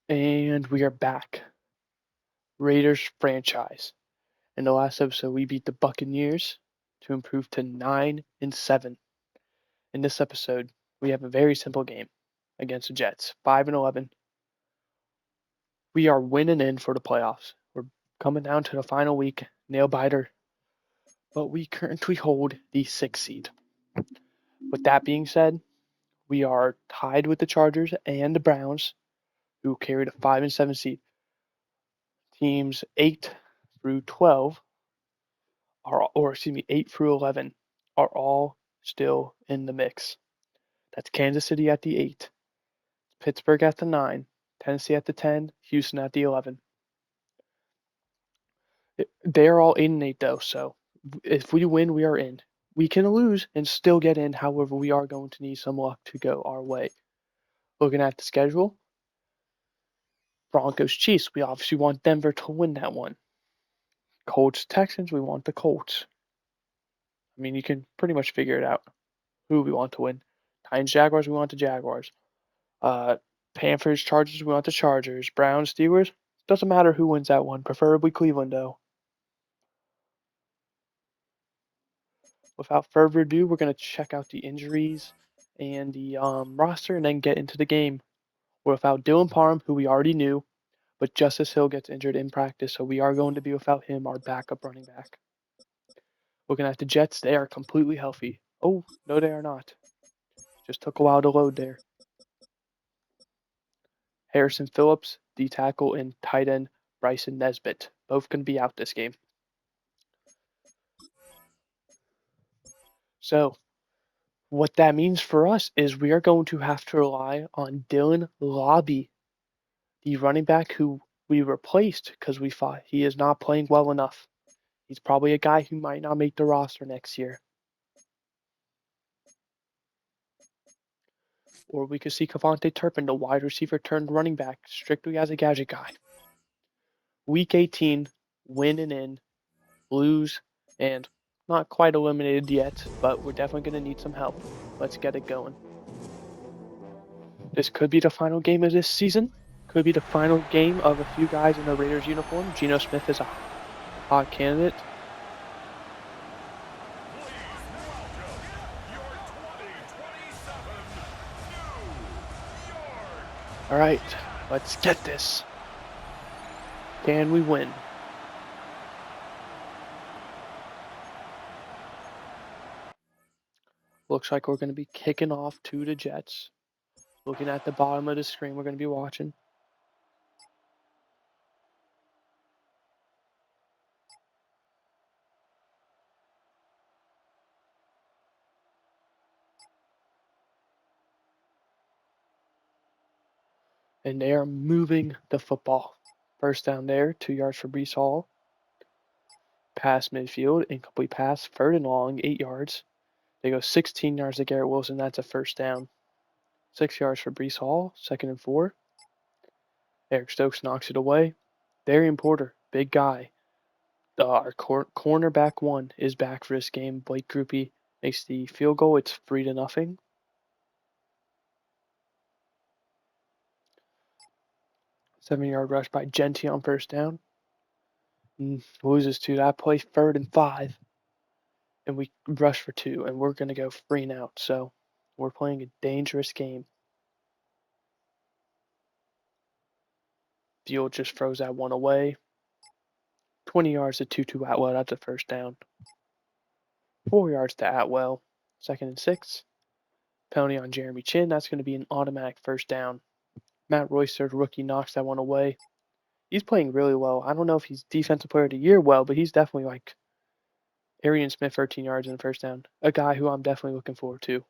And we are back. Raiders franchise. In the last episode, we beat the Buccaneers to improve to 9-7. In this episode, we have a very simple game against the Jets, 5-11. We are winning in for the playoffs. We're coming down to the final week, nail biter, but we currently hold the 6th seed. With that being said, we are tied with the Chargers and the Browns, who carried a 5-7 seed. Teams 8 through 12 8 through 11 are all still in the mix. That's Kansas City at the 8, Pittsburgh at the 9, Tennessee at the 10, Houston at the 11. They're all 8-8 though, so if we win, we are in. We can lose and still get in. However, we are going to need some luck to go our way. Looking at the schedule, Broncos Chiefs, we obviously want Denver to win that one. Colts Texans, we want the Colts. I mean, you can pretty much figure it out who we want to win. Titans Jaguars, we want the Jaguars. Uh, Panthers, Chargers, we want the Chargers. Browns, Steelers, doesn't matter who wins that one. Preferably Cleveland, though. Without further ado, we're going to check out the injuries and the roster and then get into the game. We're without Dylan Parham, who we already knew, but Justice Hill gets injured in practice, so we are going to be without him, our backup running back. Looking at the Jets, they are completely healthy. Oh, no, they are not. Just took a while to load there. Harrison Phillips, D tackle, and tight end Bryson Nesbitt. Both going to be out this game. So, what that means for us is we are going to have to rely on Dylan Lobby, the running back who we replaced because we thought he is not playing well enough. He's probably a guy who might not make the roster next year. Or we could see Cavante Turpin, the wide receiver turned running back, strictly as a gadget guy. Week 18, win and in, lose, and not quite eliminated yet, but we're definitely going to need some help. Let's get it going. This could be the final game of this season. Could be the final game of a few guys in a Raiders uniform. Geno Smith is a hot candidate. All right, let's get this. Can we win? Looks like we're going to be kicking off to the Jets. Looking at the bottom of the screen, we're going to be watching. And they are moving the football. First down there, 2 yards for Breece Hall. Pass midfield, incomplete pass, third and long, 8 yards. They go 16 yards to Garrett Wilson. That's a first down. 6 yards for Breece Hall, 2nd and 4. Eric Stokes knocks it away. Darian Porter, big guy. Our cornerback one is back for this game. Blake Groupie makes the field goal. It's 3-0. Seven-yard rush by Genty on first down. Loses to that play, 3rd and 5. And we rush for 2, and we're going to go 3 and out. So we're playing a dangerous game. Field just throws that one away. 20 yards to Tutu Atwell. That's a first down. 4 yards to Atwell. 2nd and 6. Penalty on Jeremy Chin. That's going to be an automatic first down. Matt Royster, rookie, knocks that one away. He's playing really well. I don't know if he's Defensive Player of the Year well, but he's definitely like Arian Smith, 13 yards and a first down. A guy who I'm definitely looking forward to.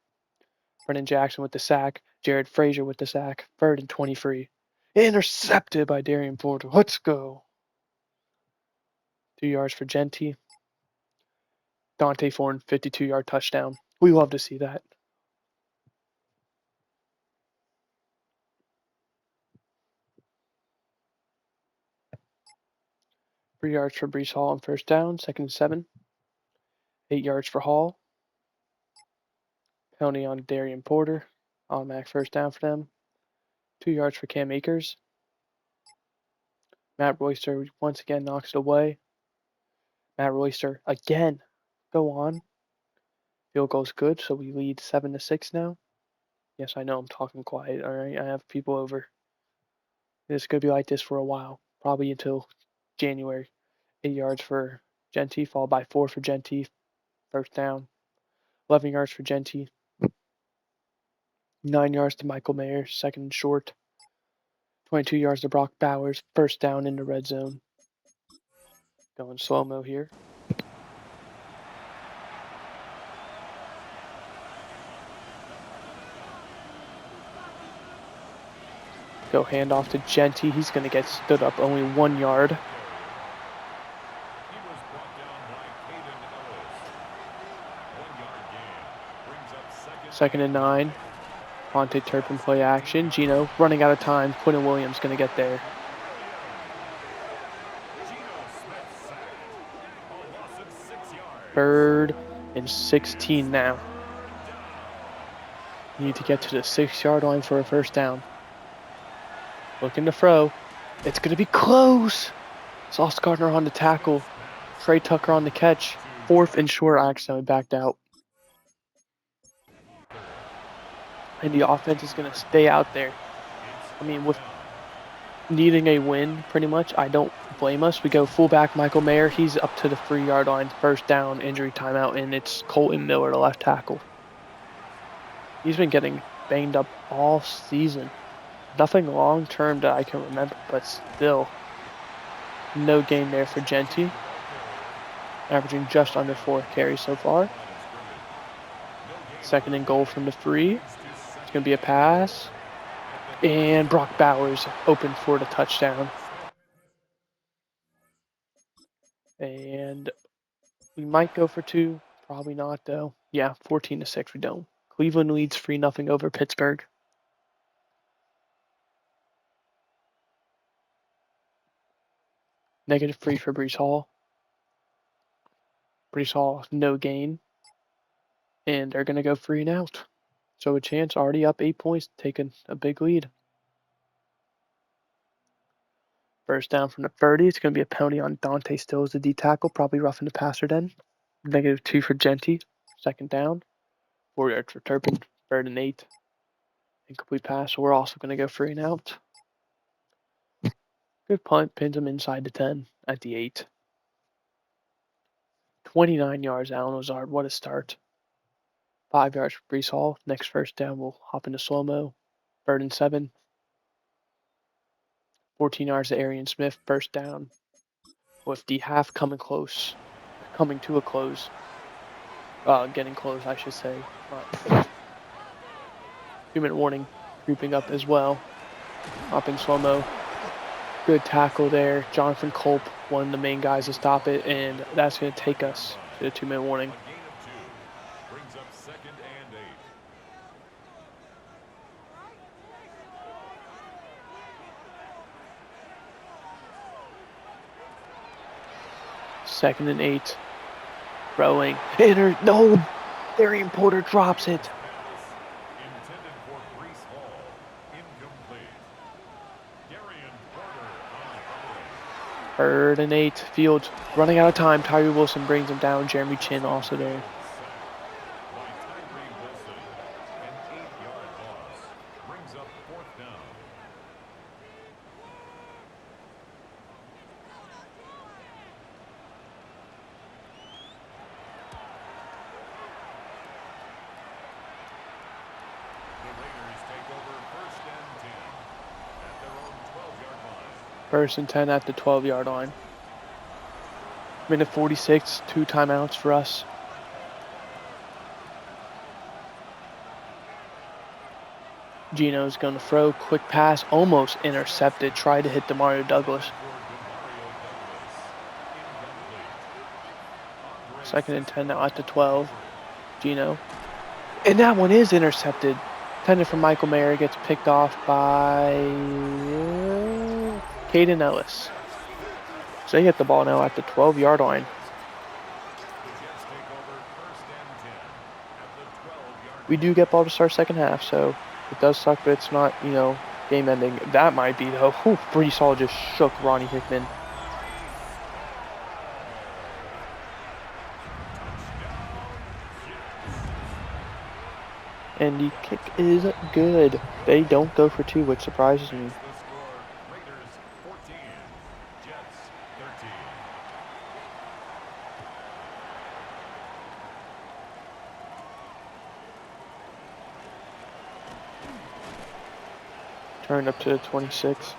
Brennan Jackson with the sack. Jared Frazier with the sack. 3rd and 23. Intercepted by Darian Porter. Let's go. 2 yards for Genty. Dante Ford, 52-yard touchdown. We love to see that. Three yards for Breece Hall on first down, 2nd and 7. 8 yards for Hall. Penalty on Darian Porter. Automatic first down for them. 2 yards for Cam Akers. Matt Royster once again knocks it away. Matt Royster again. Go on. Field goal's good, so we lead 7-6 now. Yes, I know I'm talking quiet. All right, I have people over. It's gonna be like this for a while, probably until January. 8 yards for Genty, followed by 4 for Genty. First down. 11 yards for Genty. 9 yards to Michael Mayer, second and short. 22 yards to Brock Bowers, first down in the red zone. Going slow-mo here. Go handoff to Genty. He's going to get stood up only 1 yard. Second and 9. Monte Turpin play action. Gino running out of time. Quinton Williams going to get there. Third and 16 now. Need to get to the 6-yard line for a first down. Looking to throw. It's going to be close. Sauce Gardner on the tackle. Trey Tucker on the catch. Fourth and short, accidentally backed out. And the offense is going to stay out there. I mean, with needing a win, pretty much, I don't blame us. We go fullback Michael Mayer. He's up to the 3-yard line. First down, injury timeout, and it's Colton Miller, the left tackle. He's been getting banged up all season. Nothing long-term that I can remember, but still, no gain there for Genty. Averaging just under 4 carries so far. Second and goal from the 3. It's going to be a pass. And Brock Bowers open for the touchdown. And we might go for 2. Probably not, though. Yeah, 14-6, we don't. Cleveland leads 3-0 over Pittsburgh. -3 for Breece Hall. Breece Hall, no gain. And they're going to go 3 and out. So a chance already up 8 points, taking a big lead. First down from the 30. It's going to be a penalty on Dante Stills, the D tackle, probably roughing the passer then. -2 for Genty. Second down. 4 yards for Turpin. Third and 8. Incomplete pass. So we're also going to go 3 and out. Good punt. Pins him inside the 10 at the 8. 29 yards. Allen Lazard. What a start. 5 yards for Breece Hall. Next first down, we'll hop into slow-mo. Third and 7. 14 yards to Arian Smith. First down. With the half coming close. Coming to a close. Getting close, I should say. 2-minute warning creeping up as well. Up in slow-mo. Good tackle there. Jonathan Culp, one of the main guys to stop it, and that's going to take us to the 2-minute warning. Second and 8. Throwing. No! Darian Porter drops it. Third and 8. Fields running out of time. Tyree Wilson brings him down. Jeremy Chin also there. First and 10 at the 12-yard line. Minute 46, 2 timeouts for us. Gino's going to throw, quick pass, almost intercepted, tried to hit Demario Douglas. Second and 10 now at the 12. Gino. And that one is intercepted. Intended for Michael Mayer, gets picked off by Caden Ellis. So they get the ball now at the 12-yard line. We do get ball to start second half, so it does suck, but it's not, Game ending. That might be though. Whew, Brees Hall just shook Ronnie Hickman. And the kick is good. They don't go for two, which surprises me. Turned up to the 26.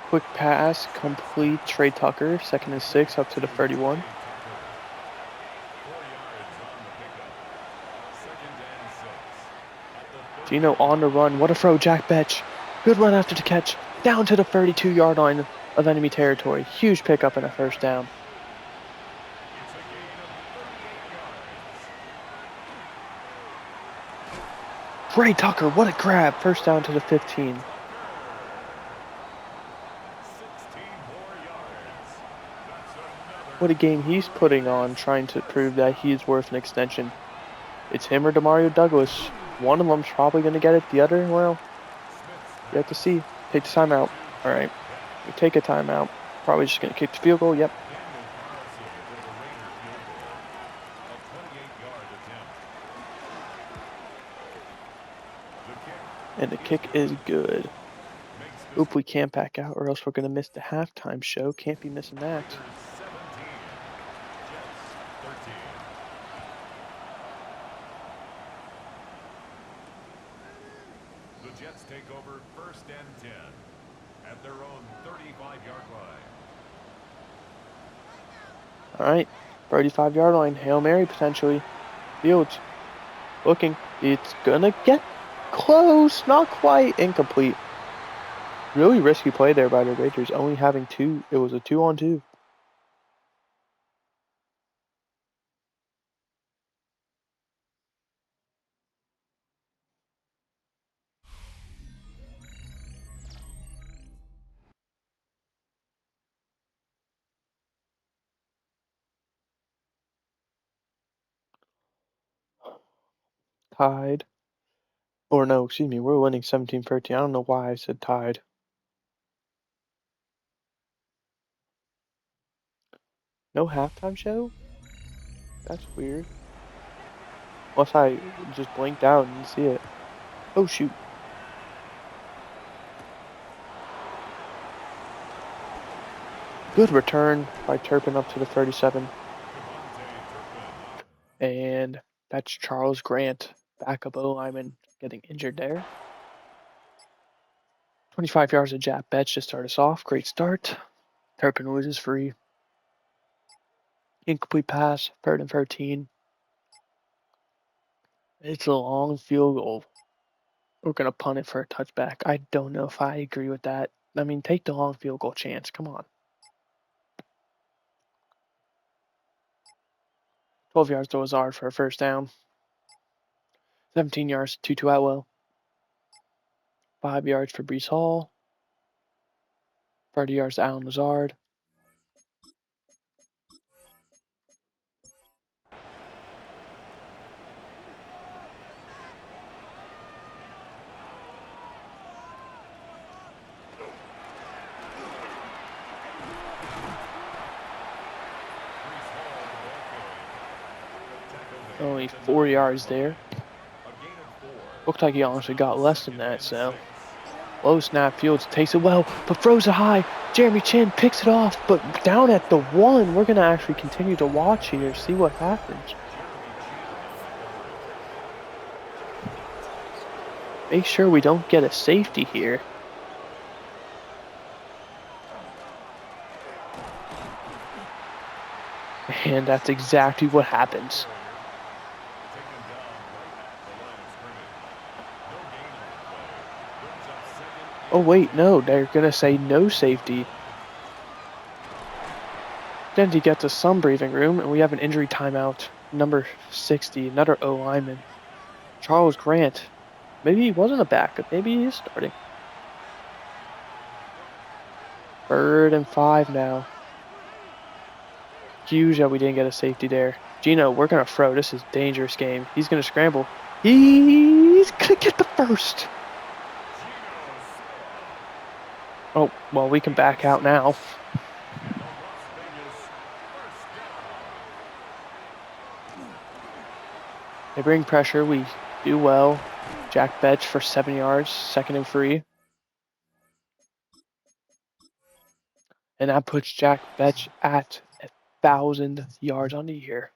Quick pass, complete. Trey Tucker, 2nd and 6, up to the 31. Gino on the run. What a throw, Jack Betch. Good run after the catch. Down to the 32-yard line of enemy territory. Huge pickup and a first down. Trey Tucker, what a grab. First down to the 15. What a game he's putting on, trying to prove that he's worth an extension. It's him or Demario Douglas. One of them's probably going to get it. The other, well, you have to see. Take the timeout. All right. We take a timeout. Probably just going to kick the field goal. Yep. And the kick is good. Oop, we can't back out or else we're going to miss the halftime show. Can't be missing that. The Jets take over 1st and 10 at their own 35-yard line. All right. 35-yard line. Hail Mary potentially. Fields. Looking. It's going to get close. Not quite. Incomplete. Really risky play there by the Raiders. Only having two. It was a 2-on-2. Tied. Or no, excuse me. We're winning 17-13. I don't know why I said tied. No halftime show? That's weird. Unless I just blinked out and didn't see it. Oh, shoot. Good return by Turpin up to the 37. And that's Charles Grant, backup O-lineman, getting injured there. 25 yards of Jack Betch to start us off. Great start. Turpin loses free. Incomplete pass, 3rd and 13. It's a long field goal. We're going to punt it for a touchback. I don't know if I agree with that. I mean, take the long field goal chance. Come on. 12 yards to Lazard for a first down. 17 yards to Tutu Atwell. 5 yards for Brees Hall. 30 yards to Allen Lazard. Only 4 yards there. Looked like he honestly got less than that, so. Low snap, Fields takes it well, but throws it high. Jeremy Chin picks it off, but down at the 1. We're going to actually continue to watch here, see what happens. Make sure we don't get a safety here. And that's exactly what happens. Oh, wait, no, they're going to say no safety. Then he gets us some breathing room, and we have an injury timeout. Number 60, another O-lineman. Charles Grant. Maybe he wasn't a backup. Maybe he is starting. 3rd and 5 now. Huge that we didn't get a safety there. Gino, we're going to throw. This is a dangerous game. He's going to scramble. He's going to get the first. Oh, well, we can back out now. They bring pressure. We do well. Jack Betch for 7 yards, 2nd and 3. And that puts Jack Betch at 1,000 yards on the year.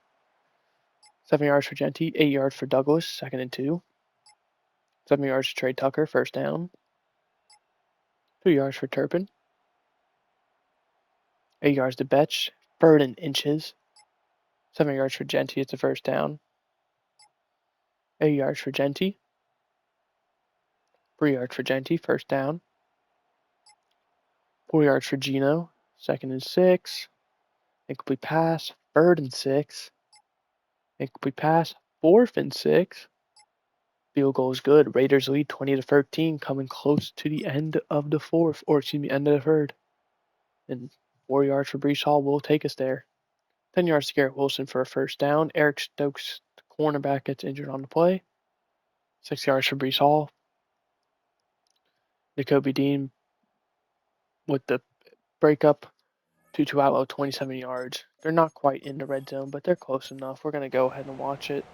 7 yards for Genty, 8 yards for Douglas, 2nd and 2. 7 yards for Trey Tucker, 1st down. 2 yards for Turpin. 8 yards to Betch, 3rd and inches. 7 yards for Genty, it's a 1st down. 8 yards for Genty. 3 yards for Genty, 1st down. 4 yards for Gino, 2nd and 6. Incomplete pass, 3rd and 6. Incomplete pass, 4th and 6. Field goal is good. Raiders lead 20-13, coming close to the end of the 4th, or excuse me, end of the 3rd. And 4 yards for Brees Hall will take us there. 10 yards to Garrett Wilson for a 1st down. Eric Stokes, the cornerback, gets injured on the play. 6 yards for Brees Hall. N'Kobe Dean with the breakup. Tutu Atwell, 27 yards. They're not quite in the red zone, but they're close enough. We're going to go ahead and watch it.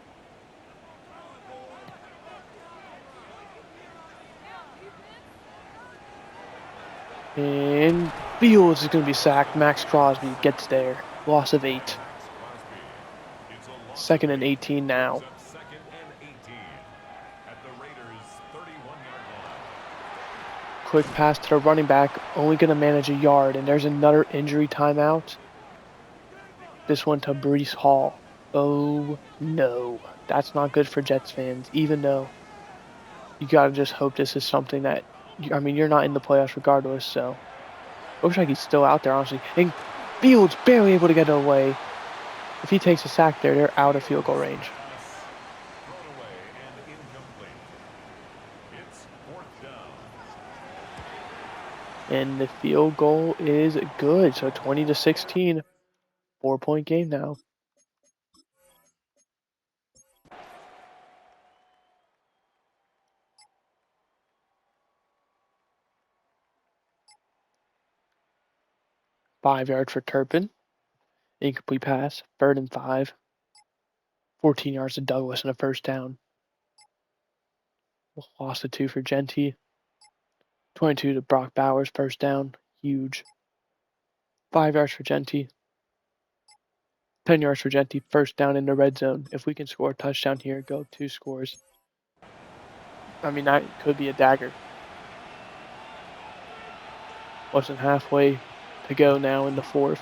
And Fields is going to be sacked. Max Crosby gets there. Loss of 8. 2nd and 18 now. Quick pass to the running back. Only going to manage a yard. And there's another injury timeout. This one to Brees Hall. Oh, no. That's not good for Jets fans, even though you got to just hope this is something that, I mean, you're not in the playoffs regardless, so. Looks like he's still out there, honestly. And Fields barely able to get it away. If he takes a sack there, they're out of field goal range. And the field goal is good. So 20-16. 4-point game now. Five yards for Turpin. Incomplete pass. 3rd and 5. 14 yards to Douglas and a 1st down. Lost of 2 for Genty. 22 to Brock Bowers, 1st down. Huge. 5 yards for Genty. 10 yards for Genty, 1st down in the red zone. If we can score a touchdown here, go 2 scores. I mean, that could be a dagger. Less than halfway to go now in the 4th.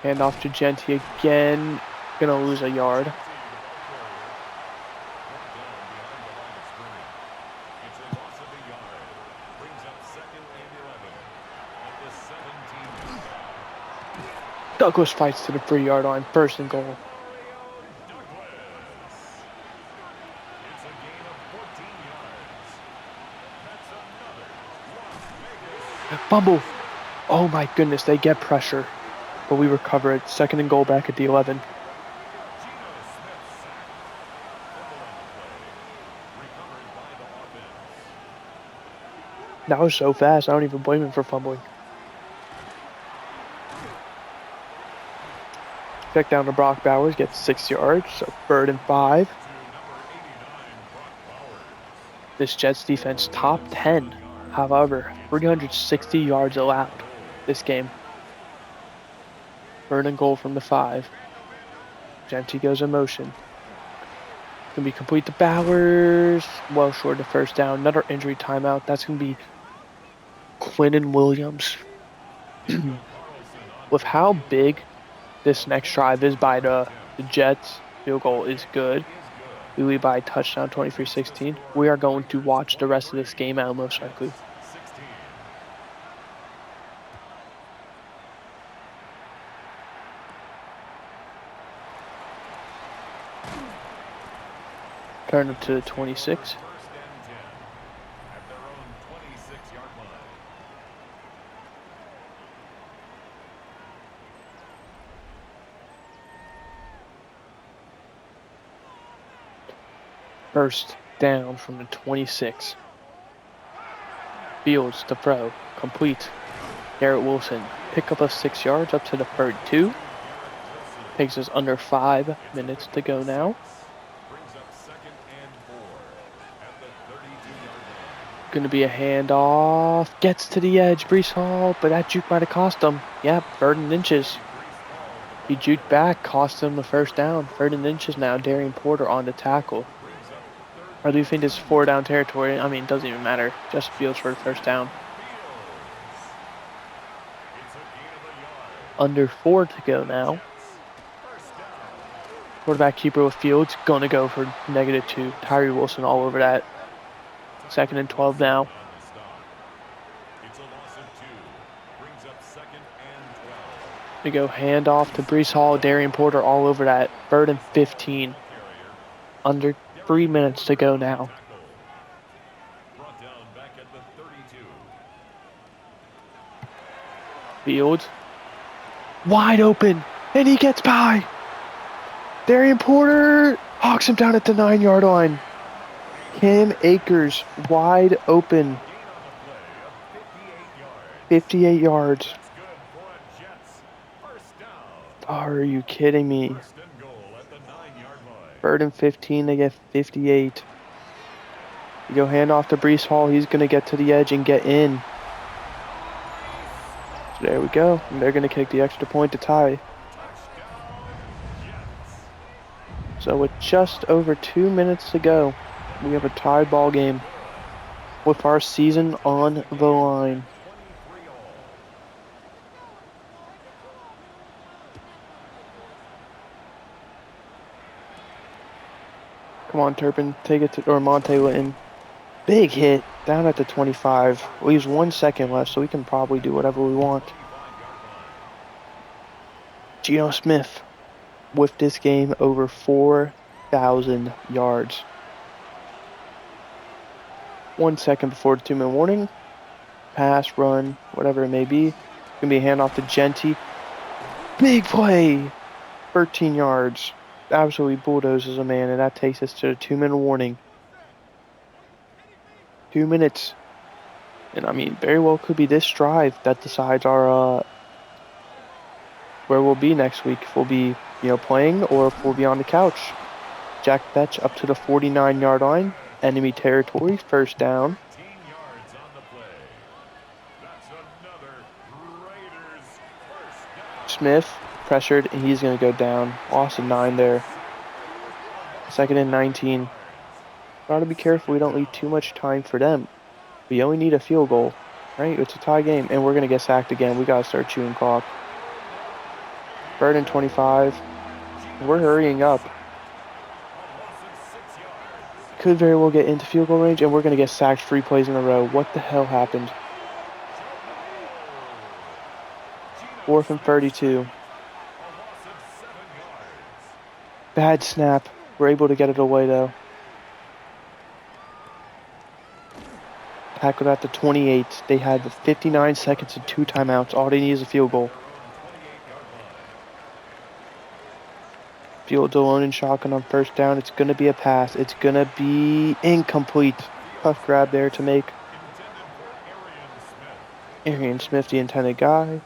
Hand off to Genty again. Gonna lose a yard. Douglas fights to the 3-yard line. 1st and goal. Fumble. Oh my goodness, they get pressure. But we recover it. 2nd and goal back at the 11. That was so fast, I don't even blame him for fumbling. Check down to Brock Bowers, gets 6 yards, so 3rd and 5. This Jets defense top 10. However, 360 yards allowed this game. 3rd and goal from the 5. Genty goes in motion. Gonna be complete to Bowers. Well short of 1st down. Another injury timeout. That's gonna be Quinnen Williams. With how big this next drive is by the Jets, field goal is good. We lead by a touchdown, 23-16. We are going to watch the rest of this game out most likely. Turn it to 26. First down from the 26. Fields to throw. Complete. Garrett Wilson. Pick up of 6 yards up to the 32. Takes us under 5 minutes to go now. Going to be a handoff. Gets to the edge. Brees Hall, but that juke might have cost him. Yep, 3rd and inches. He juked back, cost him the first down. 3rd and inches now. Darian Porter on the tackle. I do think this is 4 down territory. I mean, it doesn't even matter. Just Fields for the first down. Under 4 to go now. Quarterback keeper with Fields. Going to go for -2. Tyree Wilson all over that. 2nd and 12 now. We go handoff to Brees Hall. Darian Porter all over that. 3rd and 15. Under 3 minutes to go now. Fields. Wide open. And he gets by. Darian Porter hawks him down at the 9-yard line. Cam Akers wide open. 58 yards. Are you kidding me? 3rd and 15, they get 58. You go handoff to Brees Hall. He's going to get to the edge and get in. So there we go. And they're going to kick the extra point to tie. So with just over 2 minutes to go, we have a tied ball game with our season on the line. Come on, Turpin, take it to, or Monte Litton. Big hit down at the 25. Leaves 1 second left, so we can probably do whatever we want. Geno Smith with this game over 4,000 yards. 1 second before the 2-minute warning. Pass, run, whatever it may be. Gonna be a handoff to Genty. Big play! 13 yards. Absolutely bulldozes a man, and that takes us to the 2-minute warning. 2 minutes. And I mean, very well could be this drive that decides our where we'll be next week. If we'll be, playing, or if we'll be on the couch. Jack Betch up to the 49-yard line. Enemy territory, first down. Smith pressured, and he's going to go down. Loss of 9 there. 2nd and 19. Gotta be careful we don't leave too much time for them. We only need a field goal, right? It's a tie game, and we're going to get sacked again. We got to start chewing clock. 3rd and 25. We're hurrying up. Could very well get into field goal range, and we're going to get sacked 3 plays in a row. What the hell happened? 4th and 32. Bad snap. We're able to get it away, though. Tackled at the 28. They had 59 seconds and 2 timeouts. All they need is a field goal. Fields alone in shotgun on first down. It's going to be a pass. It's going to be incomplete. Tough grab there to make. Arian Smith, the intended guy.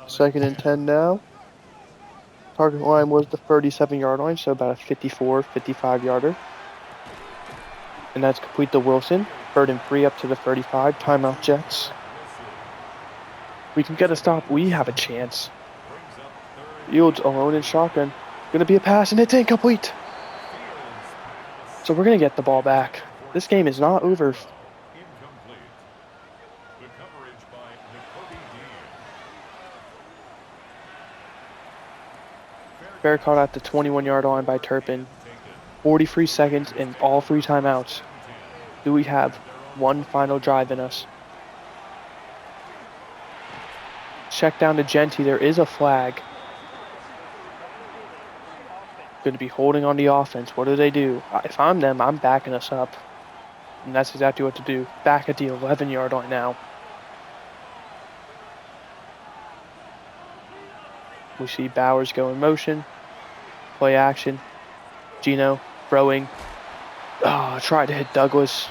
2nd and 10 now. Target line was the 37-yard line, so about a 54, 55-yarder. And that's complete to Wilson. 3rd and 3 up to the 35. Timeout Jets. We can get a stop. We have a chance. Fields alone in shotgun. Going to be a pass, and it's incomplete. So we're going to get the ball back. This game is not over. Fair caught at the 21-yard line by Turpin. 43 seconds and all 3 timeouts. Do we have one final drive in us? Check down to Genty. There is a flag. Going to be holding on the offense. What do? If I'm them, I'm backing us up. And that's exactly what to do. Back at the 11-yard line now. We see Bowers go in motion. Play action. Geno throwing. Tried to hit Douglas.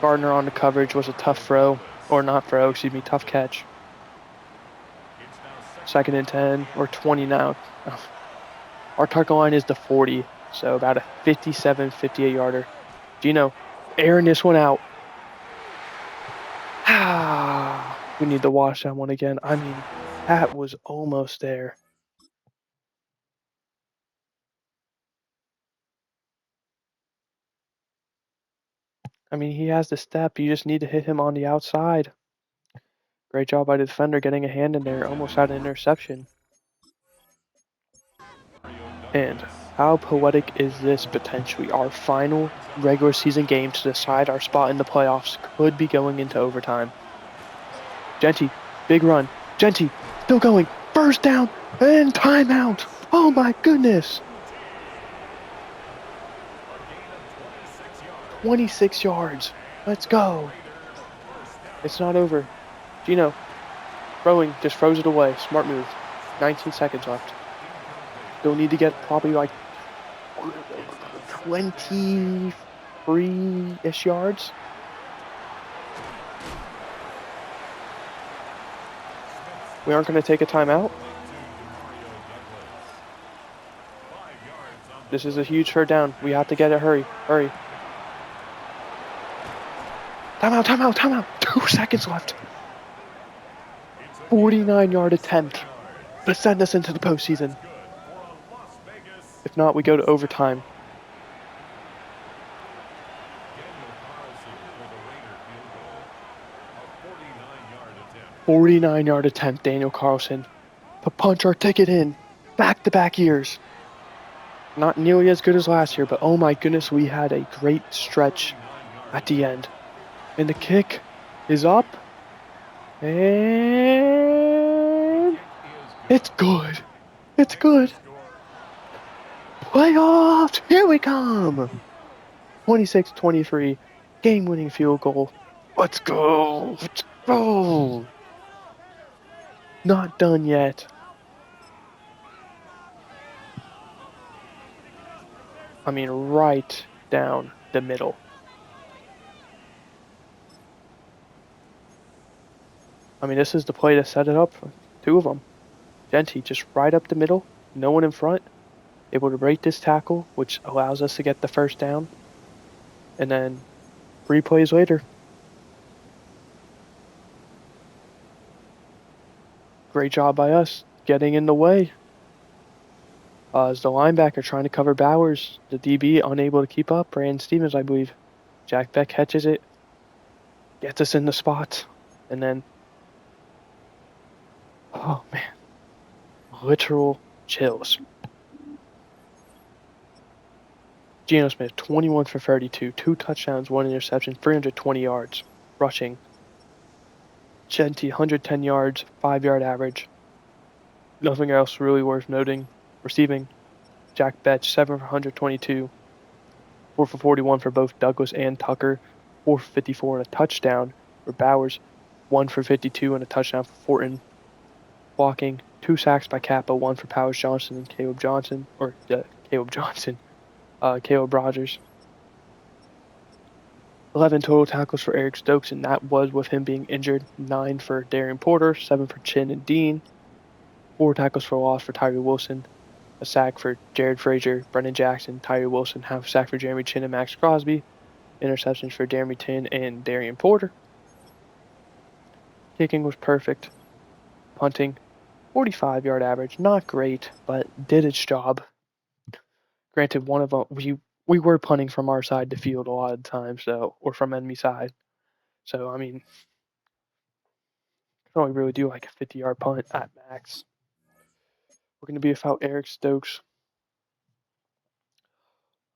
Gardner on the coverage was a tough throw. Or not throw, excuse me, tough catch. 2nd and 10, or 20 now. Our tackle line is the 40, so about a 57, 58 yarder. Gino, airing this one out. We need to watch that one again. I mean, that was almost there. I mean, he has the step. You just need to hit him on the outside. Great job by the defender getting a hand in there. Almost had an interception. And how poetic is this potentially? Our final regular season game to decide our spot in the playoffs could be going into overtime. Genty, big run. Genty, still going. First down and timeout. Oh my goodness. 26 yards. Let's go. It's not over. Gino, throwing, just throws it away. Smart move. 19 seconds left. Still need to get probably like 23-ish yards. We aren't going to take a timeout. This is a huge third down. We have to get it. Hurry. Hurry. Timeout, timeout, timeout. 2 seconds left. 49-yard attempt to send us into the postseason. If not, we go to overtime. 49-yard attempt, Daniel Carlson, to punch our ticket in. Back-to-back years. Not nearly as good as last year, but oh my goodness, we had a great stretch at the end. And the kick is up. And it's good. It's good. Playoffs! Here we come! 26-23. Game-winning field goal. Let's go! Let's go! Not done yet. I mean, right down the middle. I mean, this is the play to set it up. 2 of them. Genty just right up the middle. No one in front. Able to break this tackle, which allows us to get the first down. And then 3 plays later. Great job by us getting in the way. As the linebacker trying to cover Bowers. The DB unable to keep up. Brandon Stevens, I believe. Jack Beck catches it. Gets us in the spot. And then, oh man. Literal chills. Geno Smith, 21 for 32, 2 touchdowns, 1 interception, 320 yards rushing. Genty, 110 yards, 5-yard average. Nothing else really worth noting. Receiving, Jack Betch, 7 for 122, 4 for 41 for both Douglas and Tucker, 4 for 54 and a touchdown for Bowers, 1 for 52 and a touchdown for Fortin. Blocking, 2 sacks by Kappa, 1 for Powers Johnson and Caleb Rogers. 11 total tackles for Eric Stokes, and that was with him being injured. 9 for Darian Porter, 7 for Chin and Dean. 4 tackles for loss for Tyree Wilson. A sack for Jared Frazier, Brennan Jackson, Tyree Wilson, half a sack for Jeremy Chin and Max Crosby. Interceptions for Jeremy Chin and Darian Porter. Kicking was perfect. Punting, 45-yard average. Not great, but did its job. Granted, one of them, we were punting from our side to field a lot of times, so, or from enemy side. So, I mean, can only really do like a 50-yard punt at max. We're going to be without Eric Stokes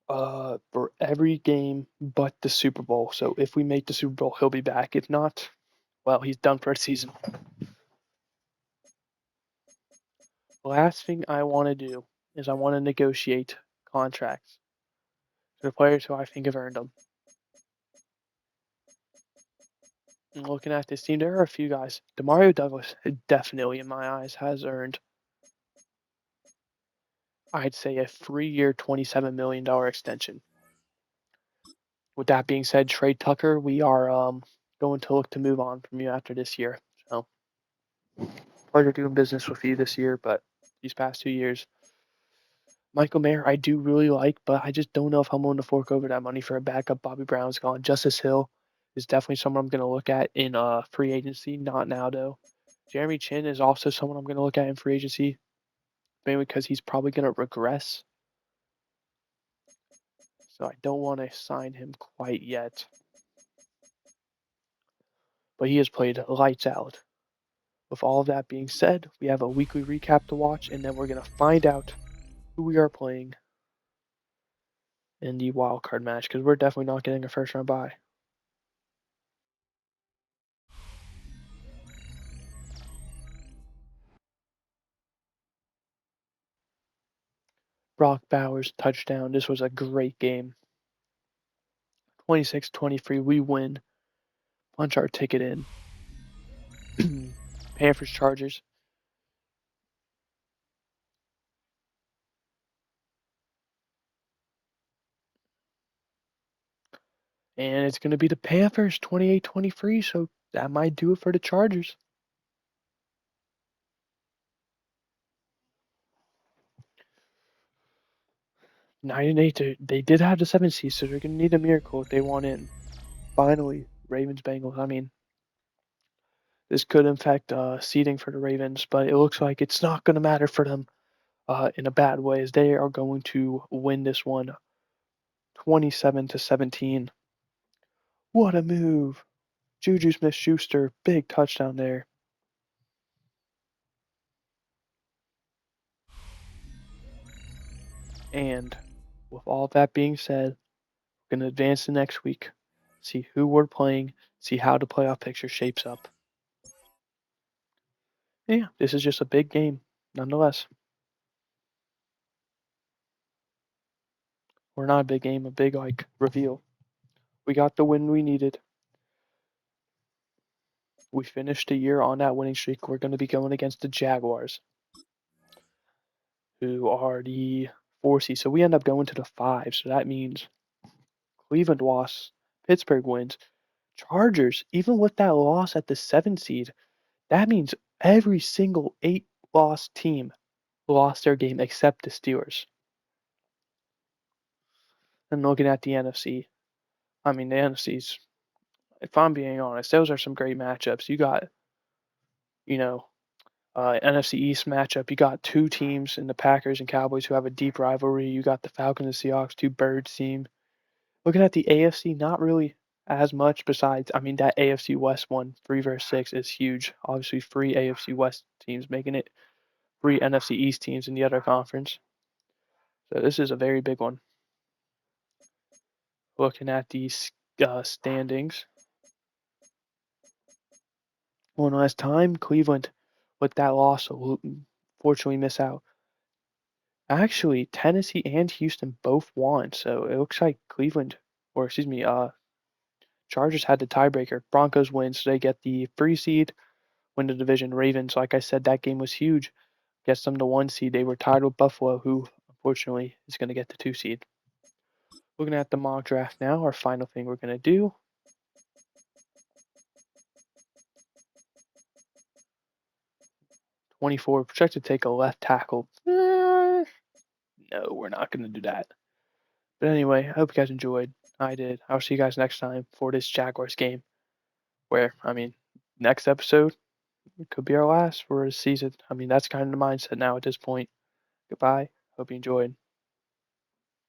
for every game but the Super Bowl. So if we make the Super Bowl, he'll be back. If not, well, he's done for a season. The last thing I want to do is I want to negotiate contracts for the players who I think have earned them. And looking at this team, there are a few guys. Demario Douglas definitely, in my eyes, has earned, I'd say, a 3-year, $27 million extension. with that being said, Trey Tucker, we are going to look to move on from you after this year. So pleasure doing business with you this year, but these past 2 years, Michael Mayer, I do really like, but I just don't know if I'm willing to fork over that money for a backup. Bobby Brown's gone. Justice Hill is definitely someone I'm going to look at in free agency. Not now though. Jeremy Chin is also someone I'm going to look at in free agency, mainly because he's probably going to regress. So I don't want to sign him quite yet. But he has played lights out. With all of that being said, we have a weekly recap to watch, and then we're going to find out who we are playing in the wild card match, because we're definitely not getting a first round bye. Brock Bowers touchdown. This was a great game. 26-23, we win. Punch our ticket in. Panthers Chargers. And it's going to be the Panthers 28-23, so that might do it for the Chargers. 9-8, they did have the 7th seed, so they're going to need a miracle if they want in. Finally, Ravens Bengals. I mean, this could affect seeding for the Ravens, but it looks like it's not going to matter for them in a bad way, as they are going to win this one 27-17. What a move! Juju Smith-Schuster, big touchdown there. And with all that being said, we're going to advance to next week, see who we're playing, see how the playoff picture shapes up. Yeah, this is just a big game, nonetheless. Or not a big game, a big reveal. We got the win we needed. We finished the year on that winning streak. We're going to be going against the Jaguars, who are the 4 seed. So we end up going to the 5. So that means Cleveland lost, Pittsburgh wins, Chargers, even with that loss at the 7 seed, that means every single 8-loss team lost their game except the Steelers. And looking at the NFC, I mean, the NFC's, if I'm being honest, those are some great matchups. You got, you know, NFC East matchup. You got 2 teams in the Packers and Cowboys who have a deep rivalry. You got the Falcons and Seahawks, 2 birds team. Looking at the AFC, not really as much besides, I mean, that AFC West one, 3 versus 6 is huge. Obviously, 3 AFC West teams making it 3 NFC East teams in the other conference. So this is a very big one. Looking at these standings. One last time, Cleveland, with that loss, will fortunately miss out. Actually, Tennessee and Houston both won, so it looks like Cleveland, or excuse me, Chargers had the tiebreaker. Broncos win, so they get the 3 seed, win the division. Ravens, like I said, that game was huge. Gets them the 1 seed. They were tied with Buffalo, who unfortunately is going to get the 2 seed. Looking at the mock draft now, our final thing we're going to do. 24, projected to take a left tackle. No, we're not going to do that. But anyway, I hope you guys enjoyed. I did. I'll see you guys next time for this Jaguars game. Where, I mean, next episode, it could be our last for a season. I mean, that's kind of the mindset now at this point. Goodbye. Hope you enjoyed.